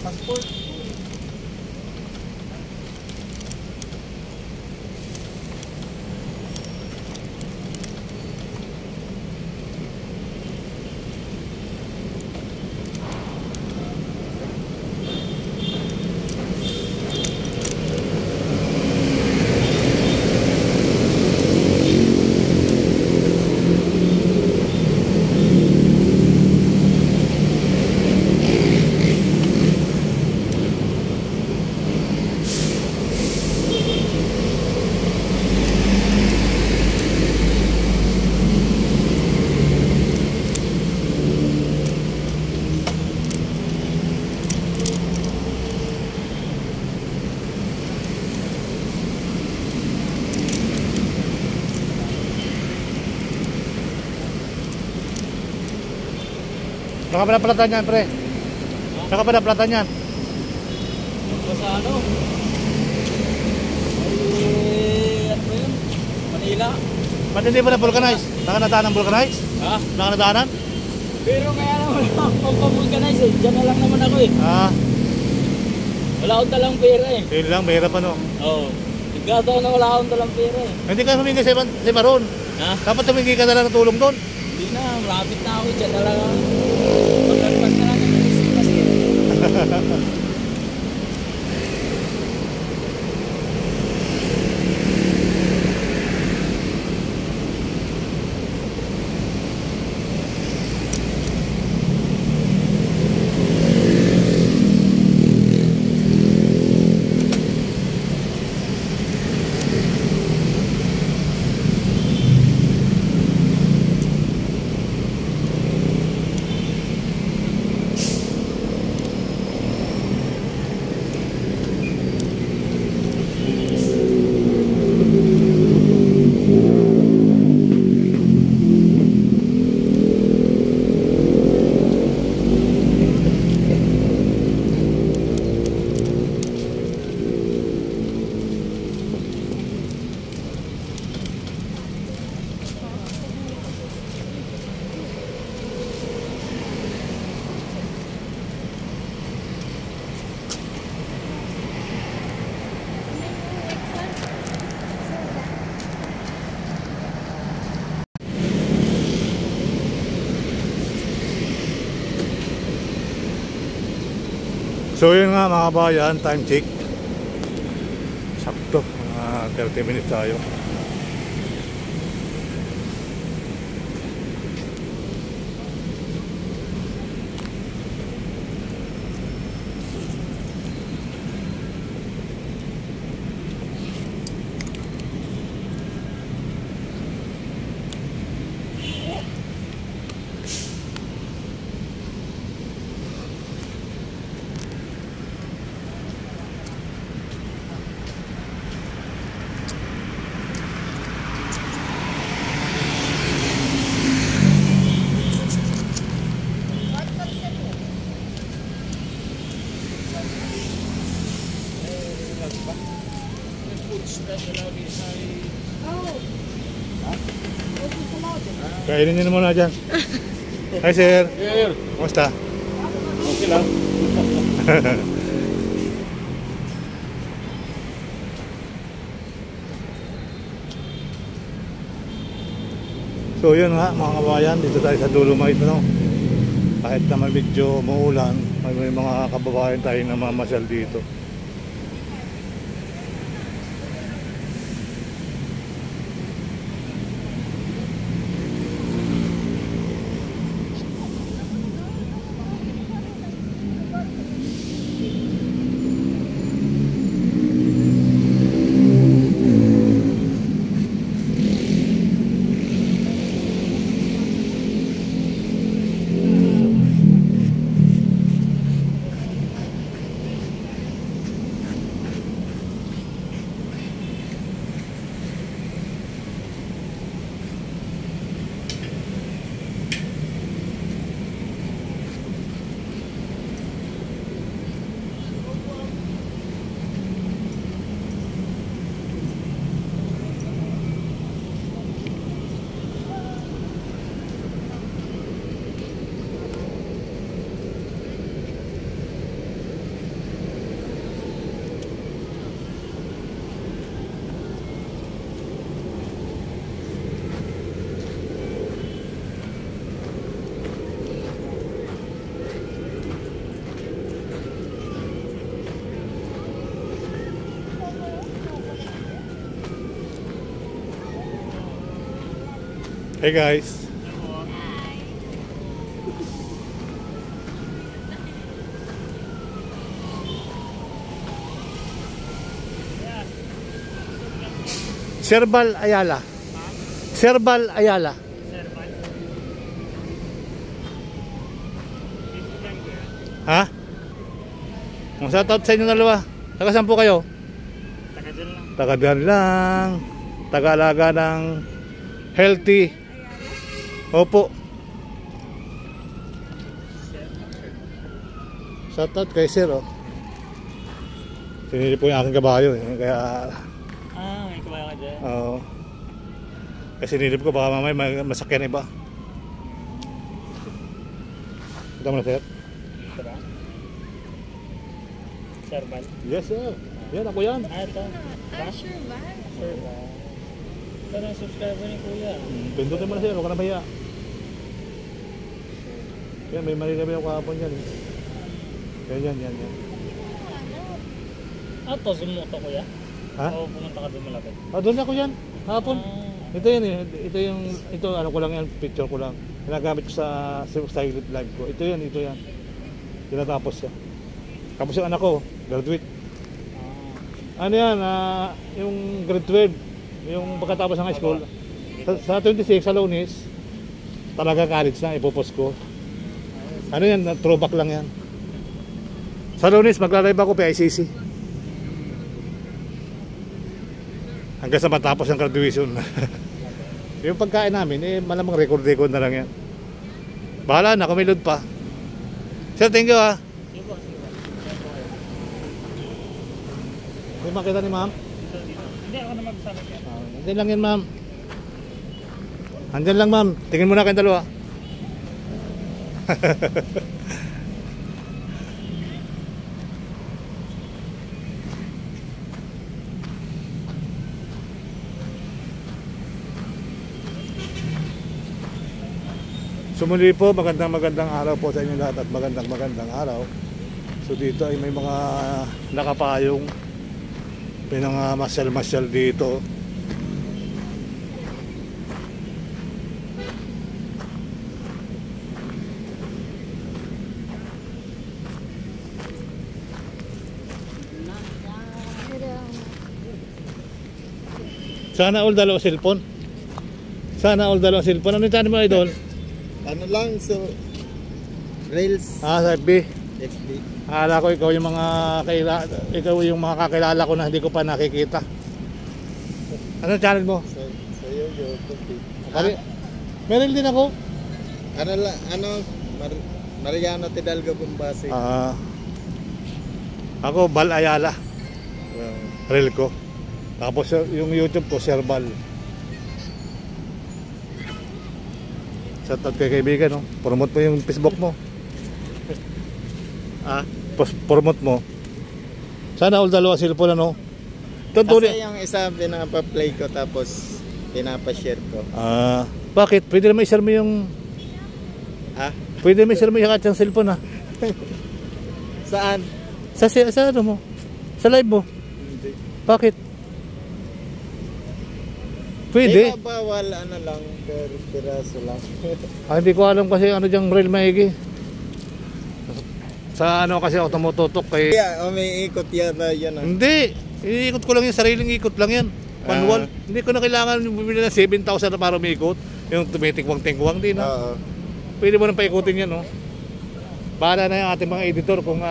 Passport. Saka pala palatan yan, pre. Saka pala palatan yan. Sa ano? Ano ba yun? Manila. Ba't hindi pa na vulcanize? Nakanadaan ng vulcanize? Ha? Nakanadaanan? Pero kaya naman ako pagpapulkanize eh. Diyan na lang naman ako eh. Ah, Wala akong talang pera eh. yun lang, mahirap ano. Oo. Nagkataon na wala akong talang pera eh. Hindi ka humingi sa Maroon. Ha? Dapat humingi ka na lang ng tulong doon. Hindi na. Rapid na ako. Diyan na lang ako. Pagkalpas na lang yung Christmas eh. So yun nga mga bayan, time check. Sakto, mga 30 minutes tayo. Kainin nyo muna dyan. Hi sir. Sir. Kumusta? Okay lang. So yun nga mga kabayan, dito tayo sa Dolomite, no? Kahit naman medyo maulan, may mga kababayan tayo na mamasyal dito. Hey guys. Serbal Ayala. Serbal Ayala. Ha? Ang shoutout sa inyo dalawa. Taga saan po kayo? Taga dyan lang. Taga dyan lang. Taga-alaga ng healthy. Opo. Shoutout kay sir, oh. Pinili po yung aking kabayo, eh. Kaya... May kabayo ka dyan. Oo. Kasi nilip ko baka mamaya masakyan iba. Kita mo na sir? Ito ba? Serbal. Yes sir. Yan ako yan. Ito. Sure ba? Serbal. Ito na subscriber ni Kuya. Pindutin mo na sir, huwag ka na bahiya. Yan, may mali kami ako kahapon yan. Yan. To, zoom mo ito Kuya? Ha? O pumunta ka doon malapit? Doon ako yan, kahapon. Ito yan eh, ito ano ko lang yan, picture ko lang. Ginagamit ko sa silent live ko. Ito yan. Tinatapos siya. Tapos yung anak ko, graduate. Ano yan, yung grade 12, yung pagkatapos ng high school. Sa 26, sa Lunes, talaga college na, ipopost ko. Ano yan, throwback lang yan. Sa Lunes, magla-live ako PICC. Hanggang sa matapos ang graduation. Yung pagkain namin, malamang record na lang yan. Bahala na, kumilod pa. Sir, thank you ha. Sige po. May makita ni ma'am? Hindi ako na magsasabi yan. Andyan lang yan ma'am. Andyan lang ma'am. Tingin muna kayong dalawa. Sumuli po, magandang araw po sa inyo lahat at magandang araw. So dito ay may mga nakapayong, may mga masyal dito. Sana all dalawa cellphone. Ano yung channel mo idol? Ano lang, so Rails Sa FB. XD. Akala ko ikaw yung mga kakilala ko na hindi ko pa nakikita. Ano channel mo? So YouTube. Meron din ako. Mariano Tidalgo Bumbasi. Ako Bal Ayala, Wow. reel ko. Tapos yung YouTube ko Serbal. Shoutout kay kaibigan, no? Promote mo yung Facebook mo. Promote mo. Sana all dalawa cellphone, ano? Kasi yung isa pinapa-play ko tapos pinapa-share ko. Bakit? Pwede naman i-share mo yung... Pwede naman i-share mo yung kanyang cellphone, ha? Saan? Sa ano mo? Sa live mo? Hindi. Bakit? Pwede. Bawal lang, per piraso lang. Hindi ko alam kasi ano diyang real maigi. Sa ano kasi ako tumututok kay... May ikot yata yan. Hindi. Iikot ko lang yung sariling ikot lang yan. Manual. Hindi ko na kailangan bumili na 7,000 na para umikot. Yung tumitingwang-tingwang din. Pwede mo nang paikutin yan, no? Bahala na yung ating mga editor kung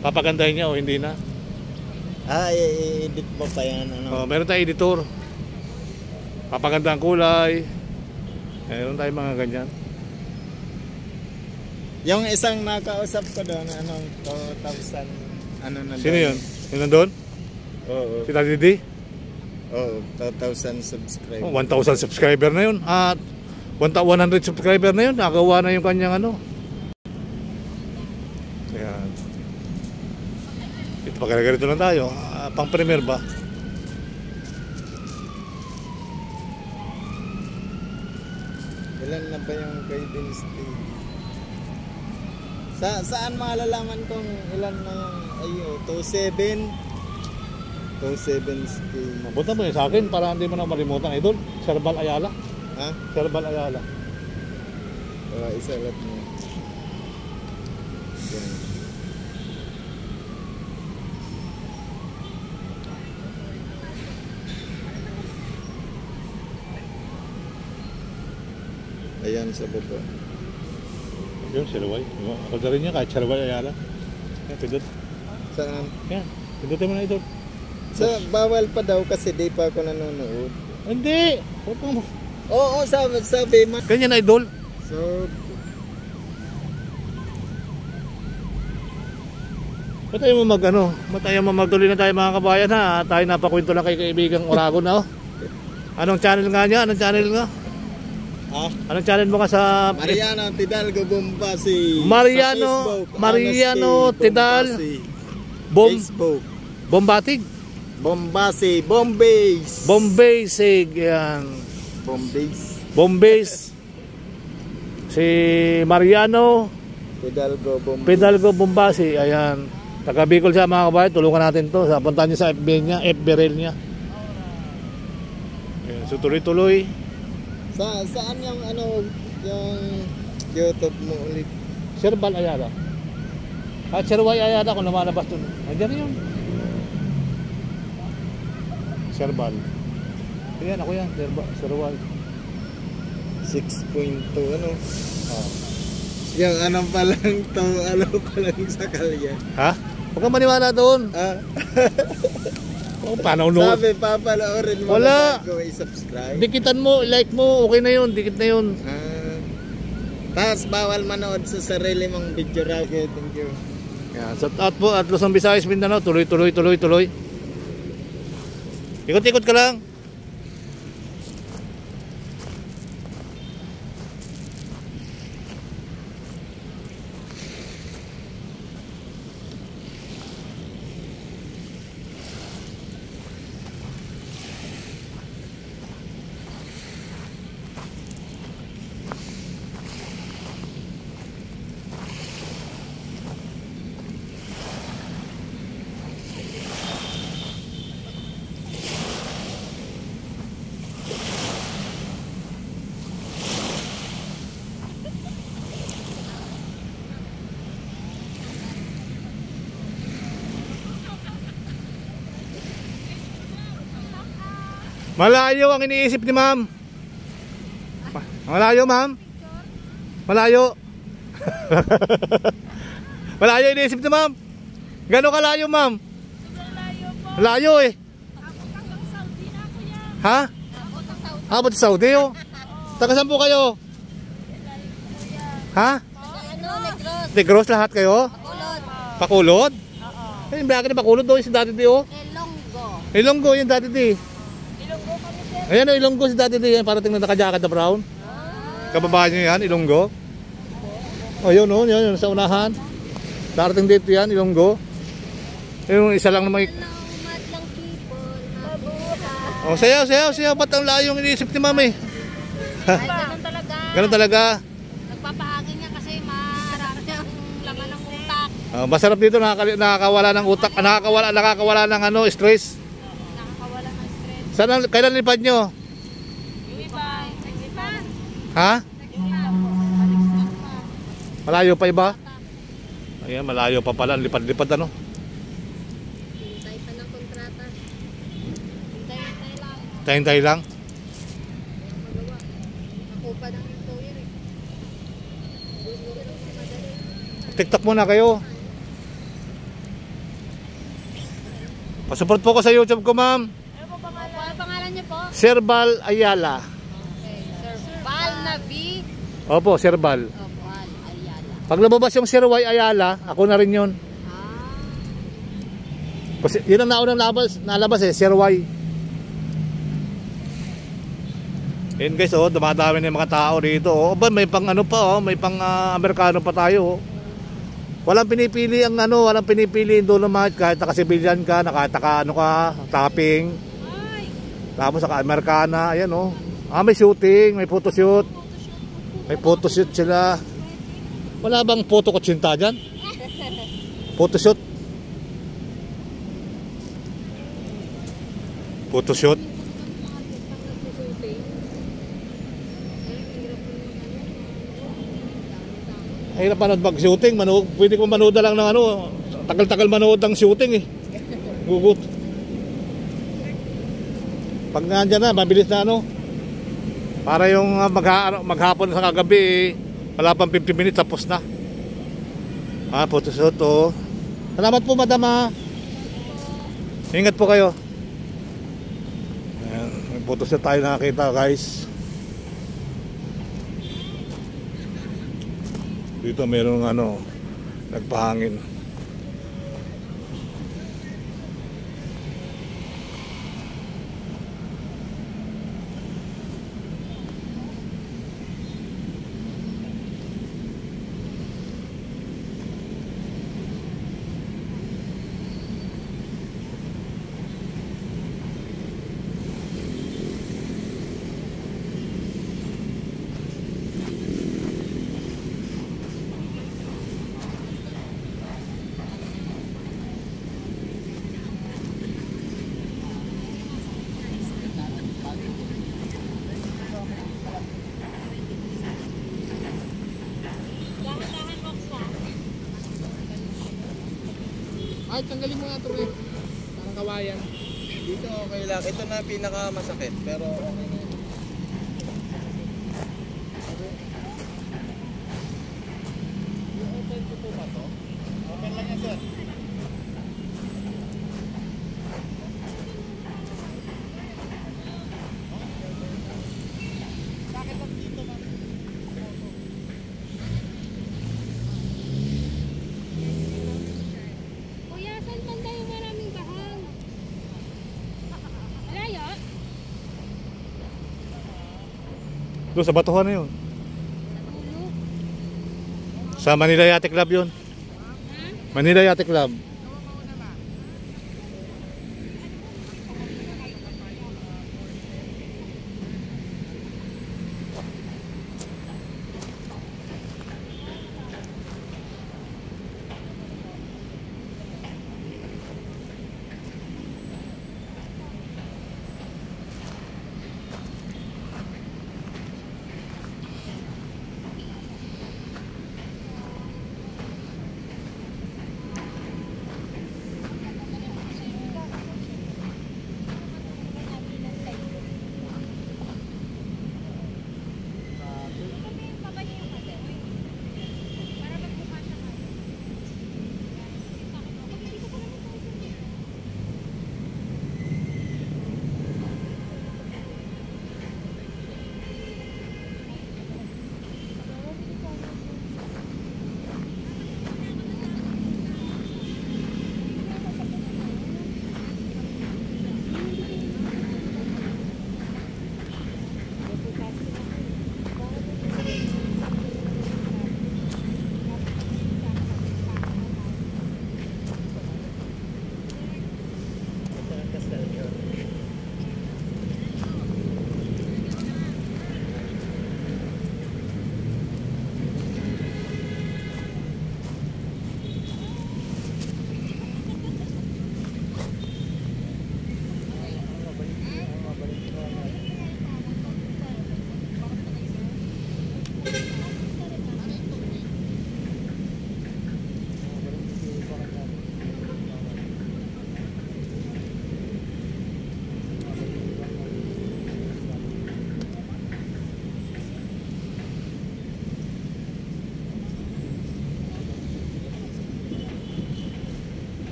papagandahin niya o hindi na. I-edit mo pa yan. Meron tayong editor. Papaganda ang kulay. Meron tayong mga ganyan. Yung isang nakausap ko doon, 2,000, na Sino yun? Yun nandun? Oo. Si Tati D? Oo, 2,000 subscribers. 1,000 subscriber na yun. At 100 subscriber na yun. Nakagawa na yung kanyang ano. Ayan. Ito pagkagalit lang tayo. Pang premier ba? Ilan na ba yung kay Vince TV? Saan malalaman kung ilan na yung 27 stream. Mabuta mo yun sa akin para hindi mo na malimutan. Idol, Serbal Ayala. Ha? Serbal Ayala. Isalat mo. Yan. Ayan sa baba. Yun, Serbal. Ako na rin yan, kahit Serbal Ayala. Yan, pindot. Saan? Yan, pindutin mo na ito. Bawal pa daw kasi di pa ako nanonood. Hindi! Huwag kang... Oo, sabi man. Ganyan na idol. So, Ba't tayo mo magtuloy na tayo mga kabayan ha? Tayo napakwento lang kay kaibigang Oragon na oh. Anong channel nga niya? Anong channel nga? ha? Anong channel mo ka sa... Mariano Tidalgo Bombasi. Mariano, Sa Facebook, Mariano Honestly, Tidal. Bombasi. Facebook. Bombatig? Bombasi. Bombays. Bombaysig. Yan. Bombays. Bombays. Si Mariano Tidalgo Bombasi. Pedalgo Bombasi. Ayan. Taga Bicol siya mga kabayan. Tulungan natin to. Puntahan niyo sa FB niya. FB reel niya. Ayan. So tuloy-tuloy. Saan yung yung YouTube mo ulit? Serbal Ayala. At Serway Ayala kung lumalabas dun. Andiyan yun. Serbal. Ayan ako yan. Serway. 6.2 ano? Oh. Yung pa lang sa kalye. Ha? Huwag kang maniwala doon. Ah. Oh, paano no? Sabi, papanoorin mo Wala. bago i-subscribe. Dikitan mo, like mo, okay na yun. Dikit na yun. Tapos bawal manood sa sarili mong video raw. Okay, thank you. Yan. Shout out po at Luzon, Visayas, Mindanao. Tuloy. Ikot-ikot ka lang. Malayo ang iniisip ni ma'am. Malayo ma'am. Malayo. Malayo iniisip ni ma'am. Gano'ng kalayo ma'am? Layo eh. Ha? Abot sa Saudi oh. Taga saan po kayo? Ha? Negros lahat kayo? Pakulod? Ay, bakit na Pakulod doon si Daddy D oh? Ilonggo yung Daddy D. Ayan o, Ilonggo si Daddy D yan. Parating na naka-jacket na brown. Kababahan nyo yan, Ilonggo. O yun o, yun sa unahan. Darating dito yan, Ilonggo. Yung isa lang na may... O sayaw. Ba't ang layo yung iniisip ni mami? Ay, ganun talaga. Ganun talaga. Nagpapahagin niya kasi mararami ang laman ng utak. Masarap dito, nakakawala ng utak. Nakakawala ng stress. Nakakawala ng stress. Saan, kailan lipad nyo? Yung iba, Ha? Malayo pa iba? Ayan, malayo pa pala. Lipad-lipad ano? hintay pa ng kontrata. Hintay lang. Tayo lang. Magawa. Ako pa ng employer eh. TikTok muna kayo. Pasupport po ko sa YouTube ko, ma'am. Ano po pangalan niyo po? Serbal Ayala. Okay, Sir Val na B. Opo, Serbal. Val Ayala. Pag lumabas yung Serway Ayala, ako na rin yun. Kasi yun ang naunang nalabas eh, Serway. Ayun guys, oh, dumadami na yung mga tao rito. Oh, may pang ano pa, oh, may pang Amerikano pa tayo. Oh. Walang pinipili ang walang pinipili yung Dolomite kahit naka-civilian ka, nakataka topping. Tapos naka-Amerikana, ayan oh. May shooting, may photoshoot. May photoshoot sila. Wala bang photo kutsinta dyan? Photoshoot. Photoshoot. Hirap manood mag-shooting. Pwede ko manood na lang ng ano. Tagal-tagal manood ng shooting eh. Gugut. Pag nandyan na, mabilis na ano. Para yung maghapon sa kagabi eh, wala pang 50 minutes tapos na. Photoshoot oh. Salamat po madam ha. Ingat po kayo. Ayan, may photoshoot tayo nakakita guys. Dito mayroong ano, nagpahangin. Ay, tanggalin mo nga ito eh. Parang kawayan. Dito okay lang. Ito na pinakamasakit pero okay na. Open ko po ba to? Open lang yan sir. Kuya, saan banda yung maraming bahang? Malayo? Doon sa batuhan na yun. Ulo? Sa Manila Yacht Club yun. Manila Yacht Club.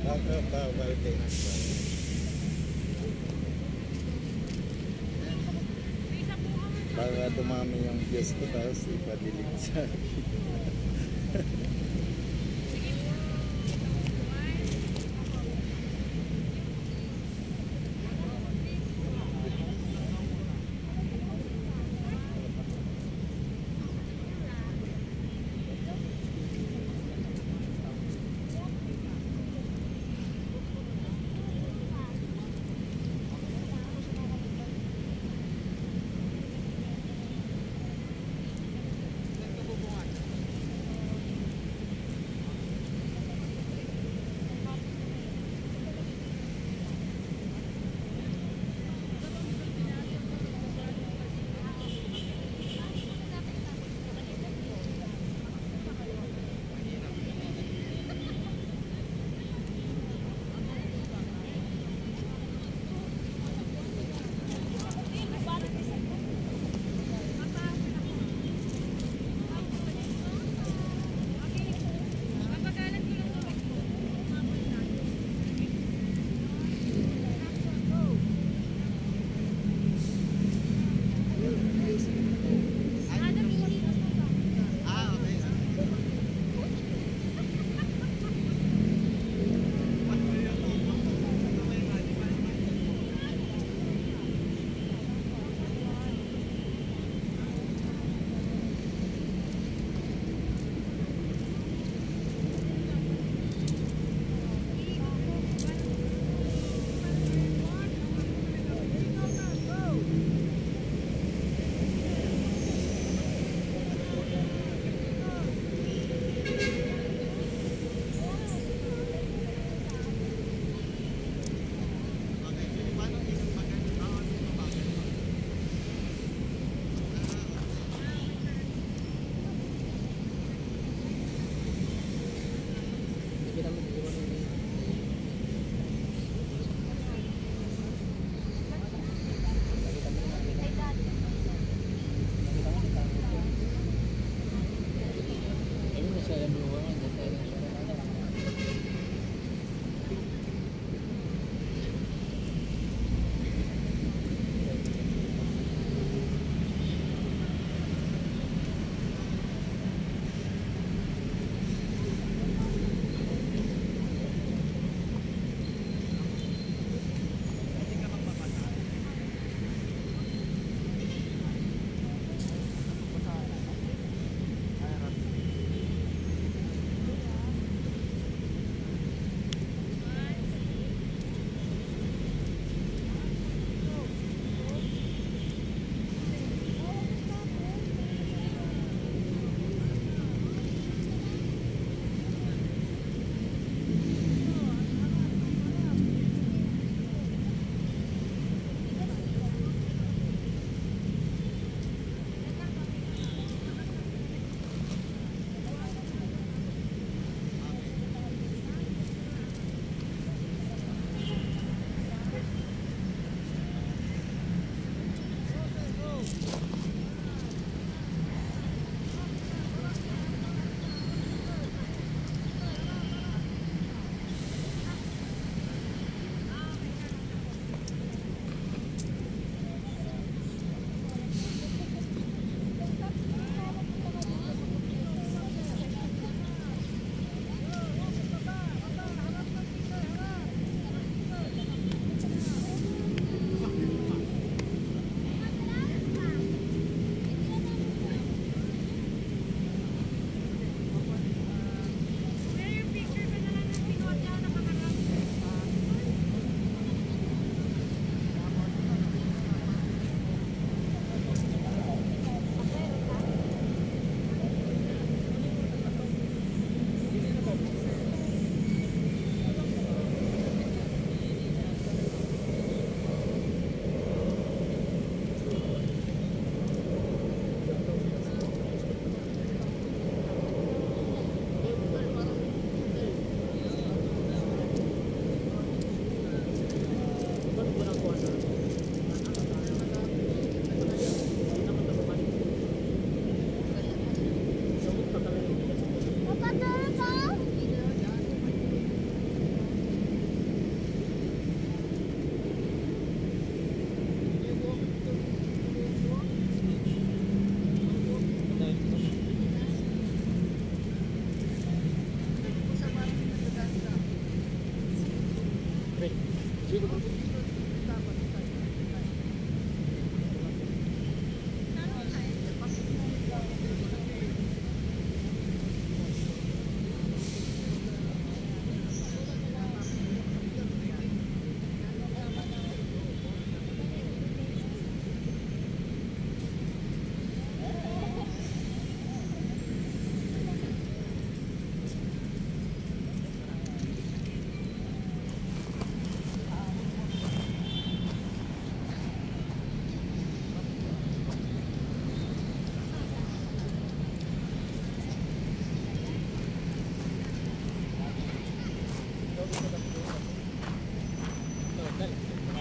Bawal din. Para dumami yung views ko tapos ipa-delete sa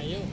Ayaw.